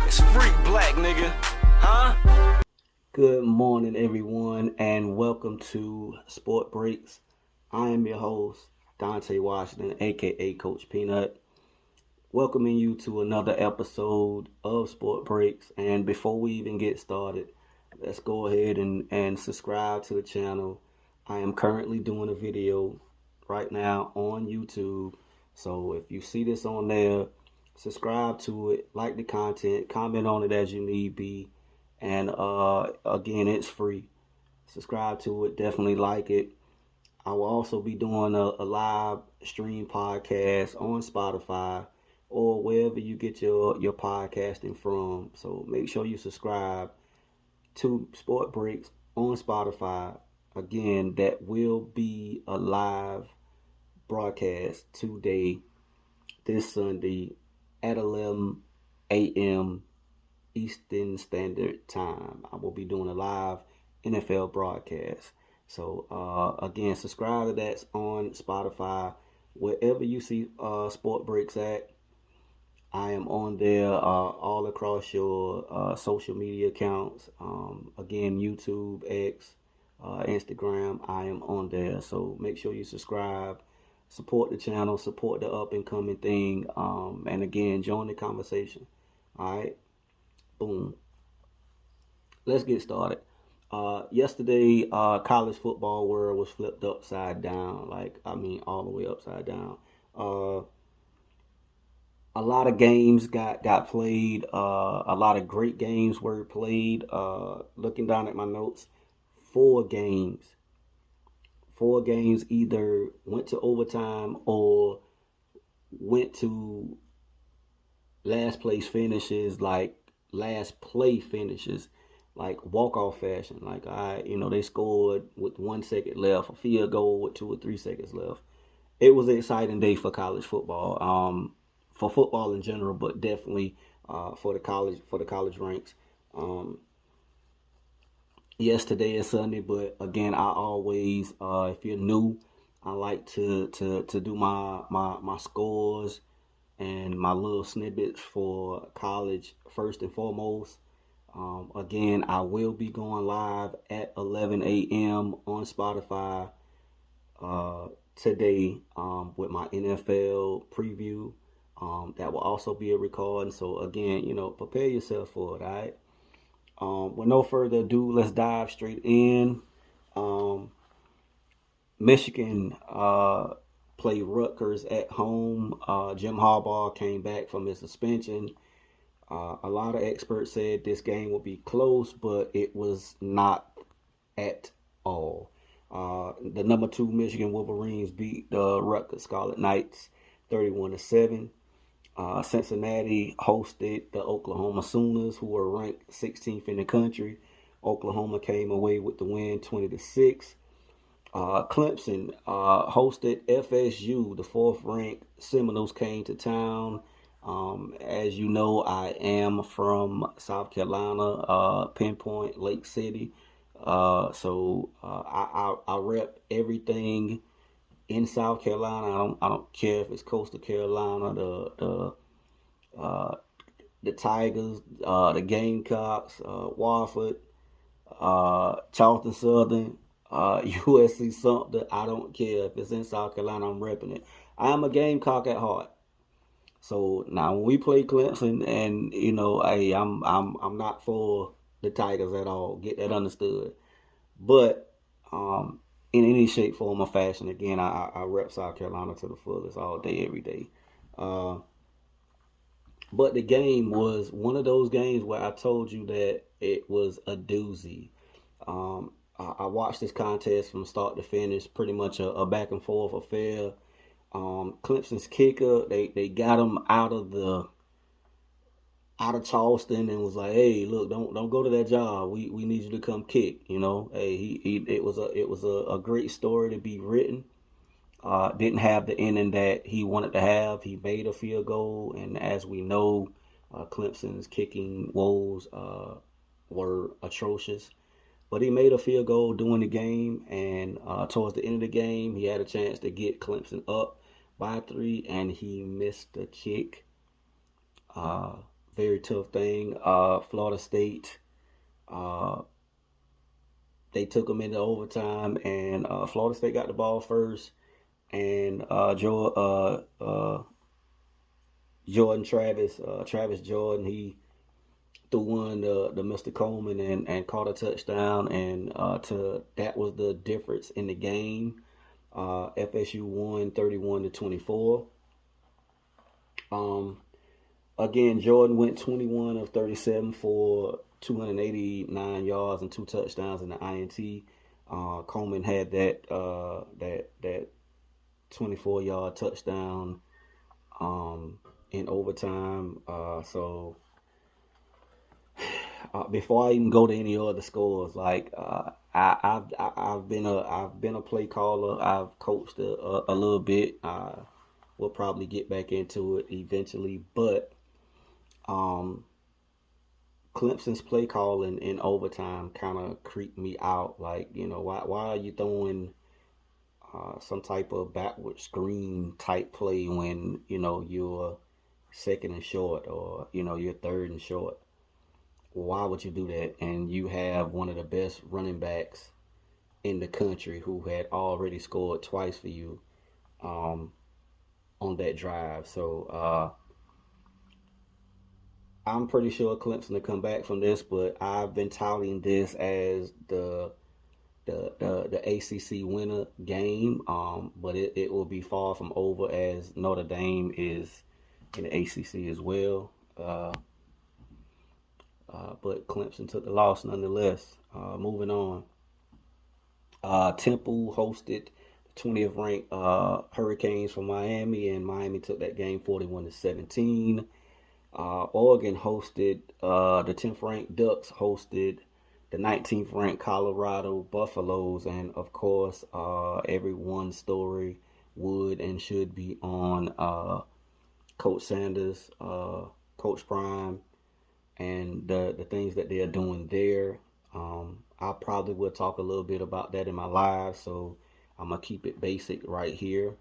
It's free black nigga, huh? Good morning, everyone, and welcome to Sport Breaks. I am your host, Dante Washington, aka Coach Peanut, welcoming you to another episode of Sport Breaks. And before we even get started, let's go ahead and subscribe to the channel. I am currently doing a video right now on YouTube, so if you see this on there, subscribe to it, like the content, comment on it as you need be. And again, it's free. Subscribe to it, definitely like it. I will also be doing a live stream podcast on Spotify or wherever you get your podcasting from. So make sure you subscribe to Sport Breaks on Spotify. Again, that will be a live broadcast today, this Sunday at 11 a.m. Eastern Standard Time. I will be doing a live NFL broadcast. So again, subscribe to that on Spotify. Wherever you see Sport Breaks at, I am on there all across your social media accounts. Again, YouTube, X, Instagram, I am on there. So make sure you subscribe, support the channel, support the up and coming thing, and again, join the conversation. All right. Boom. Let's get started. Yesterday, college football world was flipped upside down. All the way upside down. A lot of games got played. A lot of great games were played. Looking down at my notes, four games either went to overtime or went to last play finishes, like walk-off fashion. They scored with 1 second left, a field goal with 2 or 3 seconds left. It was an exciting day for college football, for football in general, but definitely for the college ranks. Yes, today is Sunday, but again, I always, if you're new, I like to do my scores and my little snippets for college first and foremost. Again, I will be going live at 11 a.m. on Spotify today with my NFL preview. That will also be a recording. So again, prepare yourself for it, all right? With no further ado, let's dive straight in. Michigan played Rutgers at home. Jim Harbaugh came back from his suspension. A lot of experts said this game would be close, but it was not at all. The number 2 Michigan Wolverines beat the Rutgers Scarlet Knights 31-7. Cincinnati hosted the Oklahoma Sooners, who were ranked 16th in the country. Oklahoma came away with the win 20-6. Clemson hosted FSU, the 4th ranked Seminoles came to town. As you know, I am from South Carolina, pinpoint Lake City. So I rep everything in South Carolina. I don't care if it's Coastal Carolina, the Tigers, the Gamecocks, Wofford, Charleston Southern, USC Sumter. I don't care if it's in South Carolina. I'm repping it. I am a Gamecock at heart. So now when we play Clemson, and hey, I'm not for the Tigers at all. Get that understood. But in any shape, form, or fashion, again, I rep South Carolina to the fullest all day, every day. But the game was one of those games where I told you that it was a doozy. I watched this contest from start to finish, pretty much a back and forth affair. Clemson's kicker, they got him out of Charleston and was like, hey, look, don't go to that job. We need you to come kick. Hey, it was a great story to be written. Didn't have the ending that he wanted to have. He made a field goal, and as we know, Clemson's kicking woes were atrocious. But he made a field goal during the game, and towards the end of the game, he had a chance to get Clemson up by 3, and he missed the kick. very tough thing. Florida State, they took them into overtime, and Florida State got the ball first, and Jordan Travis Jordan, he threw one to Mr. Coleman and caught a touchdown, and that was the difference in the game. FSU won 31-24. Again, Jordan went 21 of 37 for 289 yards and 2 touchdowns in the INT. Coleman had that 24-yard touchdown in overtime. Before I even go to any other scores, like I've been a play caller. I've coached a little bit. We'll probably get back into it eventually, but Clemson's play calling in overtime kind of creeped me out. Like, why are you throwing some type of backward screen type play when you're second and short, or you're third and short? Why would you do that? And you have one of the best running backs in the country who had already scored twice for you on that drive. So I'm pretty sure Clemson will come back from this, but I've been touting this as the ACC winner game, but it will be far from over, as Notre Dame is in the ACC as well. But Clemson took the loss nonetheless. Moving on. Temple hosted the 20th ranked Hurricanes from Miami, and Miami took that game 41-17. Oregon hosted the 10th ranked Ducks, hosted the 19th ranked Colorado Buffaloes, and of course, everyone's story would and should be on Coach Sanders, Coach Prime, and the things that they are doing there. I probably will talk a little bit about that in my live, so I'm going to keep it basic right here.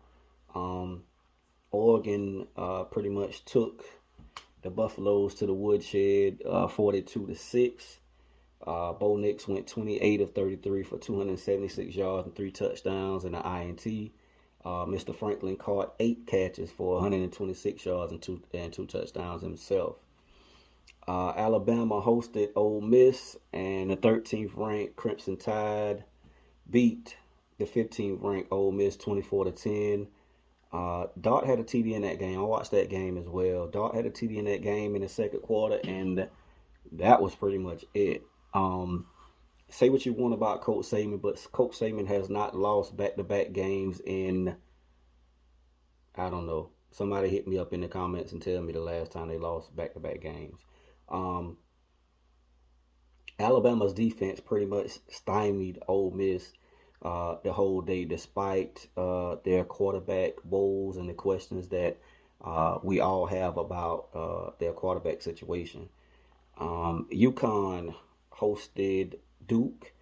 Oregon pretty much took the Buffaloes to the woodshed, 42-6. Bo Nix went 28 of 33 for 276 yards and 3 touchdowns in the INT. Mr. Franklin caught 8 catches for 126 yards and two touchdowns himself. Alabama hosted Ole Miss, and the 13th ranked Crimson Tide beat the 15th ranked Ole Miss 24-10. Dart had a TD in that game. I watched that game as well. Dart had a TD in that game in the second quarter, and that was pretty much it. Say what you want about Coach Saban, but Coach Saban has not lost back-to-back games in, I don't know. Somebody hit me up in the comments and tell me the last time they lost back-to-back games. Alabama's defense pretty much stymied Ole Miss the whole day, despite their quarterback woes and the questions that we all have about their quarterback situation. UConn hosted Duke,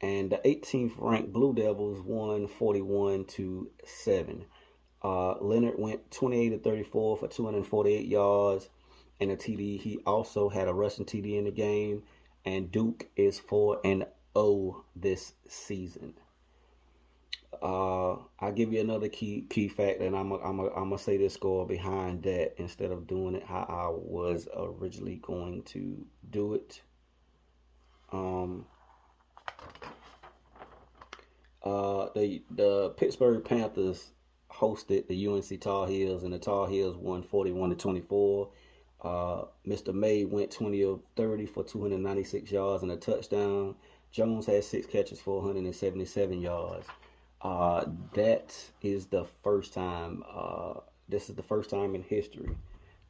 and the 18th ranked Blue Devils won 41-7. Leonard went 28 of 34 for 248 yards and a TD. He also had a rushing TD in the game, and Duke is 4-0 this season. I'll give you another key fact, and I'm gonna say this score behind that instead of doing it how I was originally going to do it. The Pittsburgh Panthers hosted the UNC Tar Heels, and the Tar Heels won 41-24. Mr. May went 20 of 30 for 296 yards and a touchdown. Jones had 6 catches for 177 yards. That is the first time. This is the first time in history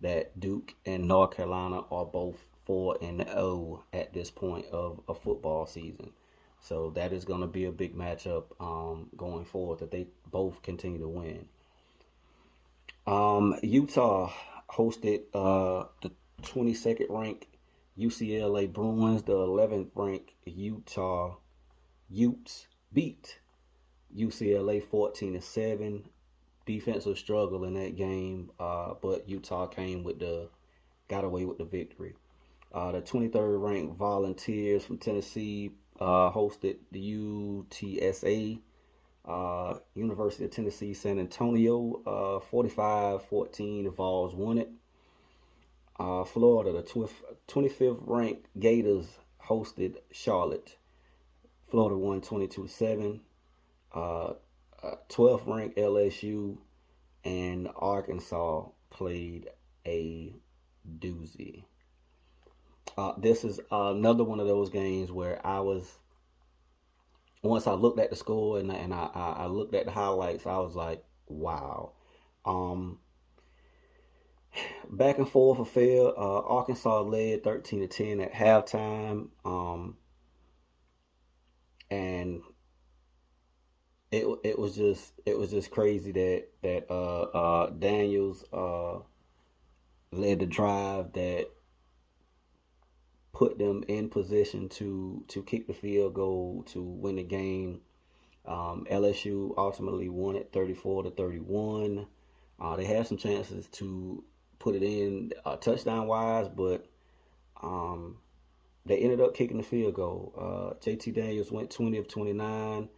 that Duke and North Carolina are both 4-0 at this point of a football season. So that is going to be a big matchup going forward, that they both continue to win. Utah hosted the 22nd ranked UCLA Bruins. The 11th ranked Utah Utes beat UCLA 14-7. Defensive struggle in that game, but Utah came with the got away with the victory. The 23rd ranked Volunteers from Tennessee hosted the UTSA, University of Tennessee San Antonio, 45-14. The Vols won it. Florida, the 25th ranked Gators hosted Charlotte. Florida won 22-7. 12th ranked LSU and Arkansas played a doozy. This is another one of those games where once I looked at the score and I looked at the highlights, I was like, wow. Back and forth affair. Arkansas led 13-10 at halftime. And it was just crazy that Daniels led the drive that put them in position to kick the field goal to win the game. LSU ultimately won it 34-31. They had some chances to put it in touchdown wise, but they ended up kicking the field goal. JT Daniels went 20 of 29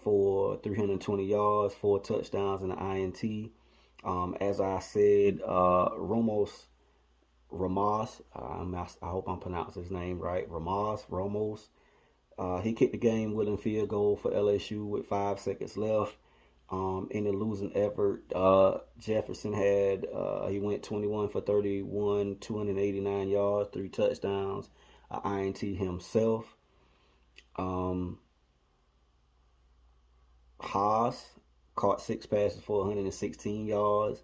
for 320 yards, 4 touchdowns, and an INT. As I said, Ramos, I hope I'm pronouncing his name right, Ramos. He kicked the game-winning field goal for LSU with 5 seconds left. In the losing effort, Jefferson he went 21 for 31, 289 yards, 3 touchdowns, an INT himself. Haas caught 6 passes for 116 yards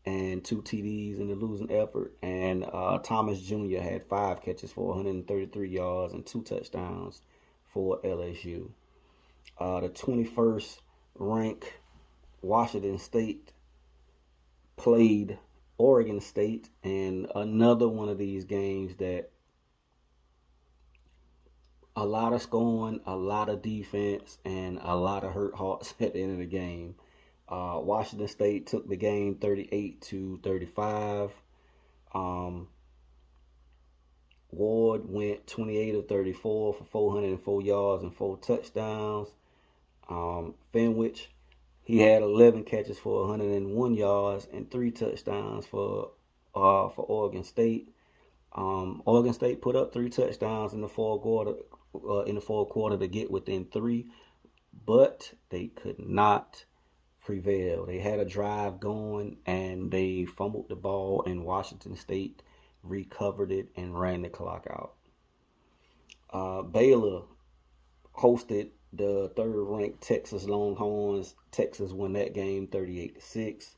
and 2 TDs in the losing effort. And Thomas Jr. had 5 catches for 133 yards and 2 touchdowns for LSU. The 21st ranked Washington State played Oregon State, and another one of these games that a lot of scoring, a lot of defense, and a lot of hurt hearts at the end of the game. Washington State took the game 38-35. Ward went 28 of 34 for 404 yards and 4 touchdowns. Fenwich, he had 11 catches for 101 yards and 3 touchdowns for Oregon State. Oregon State put up 3 touchdowns in the fourth quarter to get within 3, but they could not prevail. They had a drive going and they fumbled the ball, and Washington State recovered it and ran the clock out. Baylor hosted the 3rd-ranked Texas Longhorns. Texas won that game 38-6.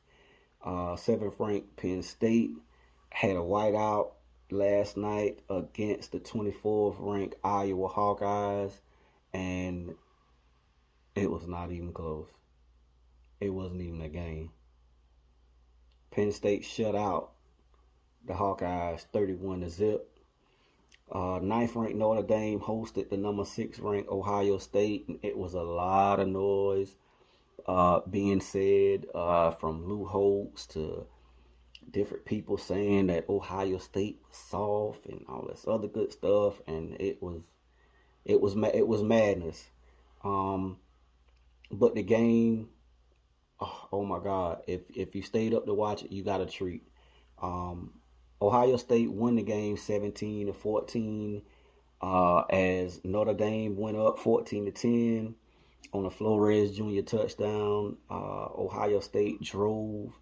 7th-ranked Penn State had a whiteout last night against the 24th-ranked Iowa Hawkeyes, and it was not even close. It wasn't even a game. Penn State shut out the Hawkeyes 31-0. 9th-ranked Notre Dame hosted the number 6th-ranked Ohio State, and it was a lot of noise being said from Lou Holtz to different people saying that Ohio State was soft and all this other good stuff, and it was madness. But the game, oh my God! If you stayed up to watch it, you got a treat. Ohio State won the game 17-14 as Notre Dame went up 14-10 on a Flores Jr. touchdown. Ohio State drove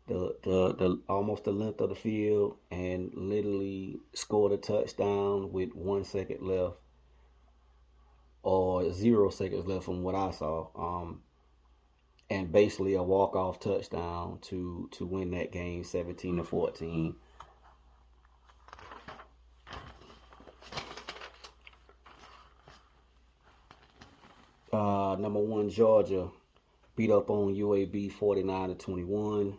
the almost the length of the field and literally scored a touchdown with 1 second left, or 0 seconds left from what I saw. And basically a walk-off touchdown to win that game 17-14. Number 1 Georgia beat up on UAB 49-21.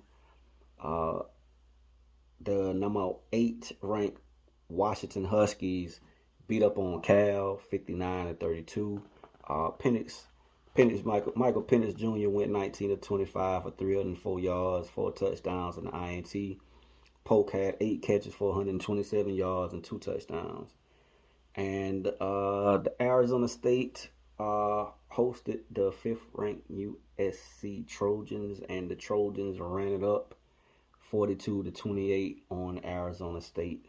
The number 8 ranked Washington Huskies beat up on Cal 59-32. Michael Penix Jr. went 19-25 for 304 yards, 4 touchdowns, and an INT. Polk had 8 catches for 127 yards and 2 touchdowns. And the Arizona State hosted the 5th-ranked USC Trojans, and the Trojans ran it up 42-28 on Arizona State.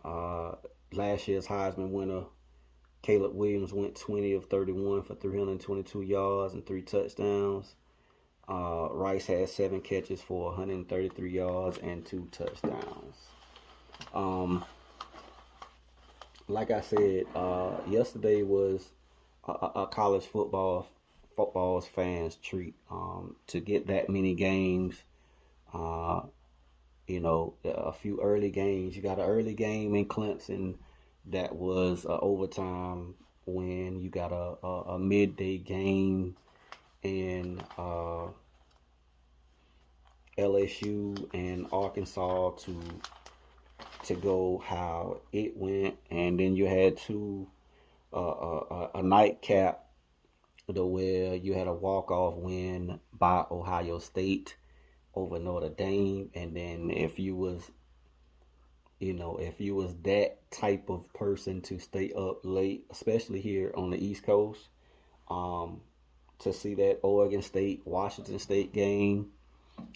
Last year's Heisman winner Caleb Williams went 20 of 31 for 322 yards and 3 touchdowns. Rice had 7 catches for 133 yards and 2 touchdowns. Like I said, yesterday was a college football's fans' treat. To get that many games, a few early games. You got an early game in Clemson that was overtime win. You got a midday game in LSU and Arkansas to go how it went, and then you had a nightcap where you had a walk-off win by Ohio State over Notre Dame. And then if you was that type of person to stay up late, especially here on the East Coast, to see that Oregon State Washington State game,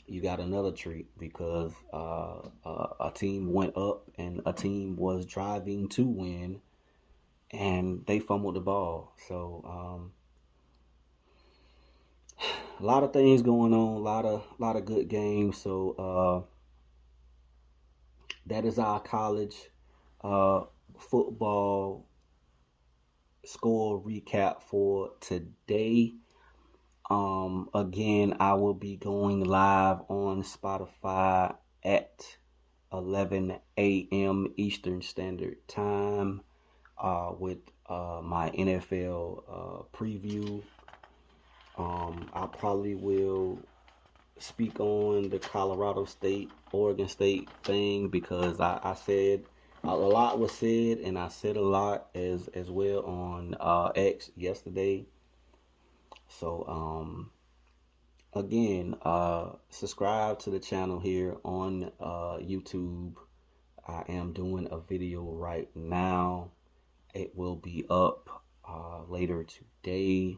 you got another treat, because a team went up and a team was driving to win, and they fumbled the ball. So a lot of things going on, a lot of good games. So that is our college football score recap for today. Again, I will be going live on Spotify at 11 a.m. Eastern Standard Time with my NFL preview. I probably will speak on the Colorado State, Oregon State thing, because I said a lot was said, and I said a lot as well on X yesterday. So again, subscribe to the channel here on YouTube. I am doing a video right now. It will be up later today.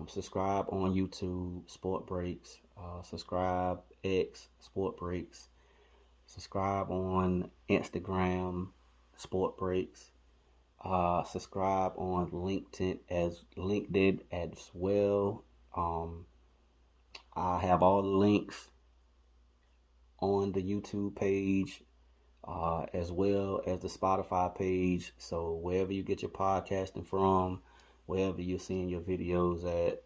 Subscribe on YouTube, Sport Breaks. Subscribe X, Sport Breaks. Subscribe on Instagram, Sport Breaks. Subscribe on LinkedIn as well. I have all the links on the YouTube page, as well as the Spotify page. So wherever you get your podcasting from, wherever you're seeing your videos at,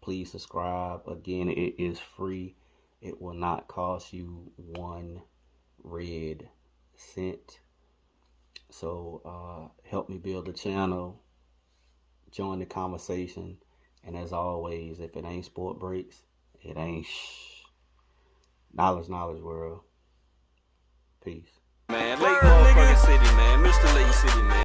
please subscribe. Again, it is free. It will not cost you 1 red cent. So help me build the channel, join the conversation, and as always, if it ain't Sport Breaks, it ain't knowledge world. Peace. Man, Lake Motherfucking City, man. Mr. Lake City, man.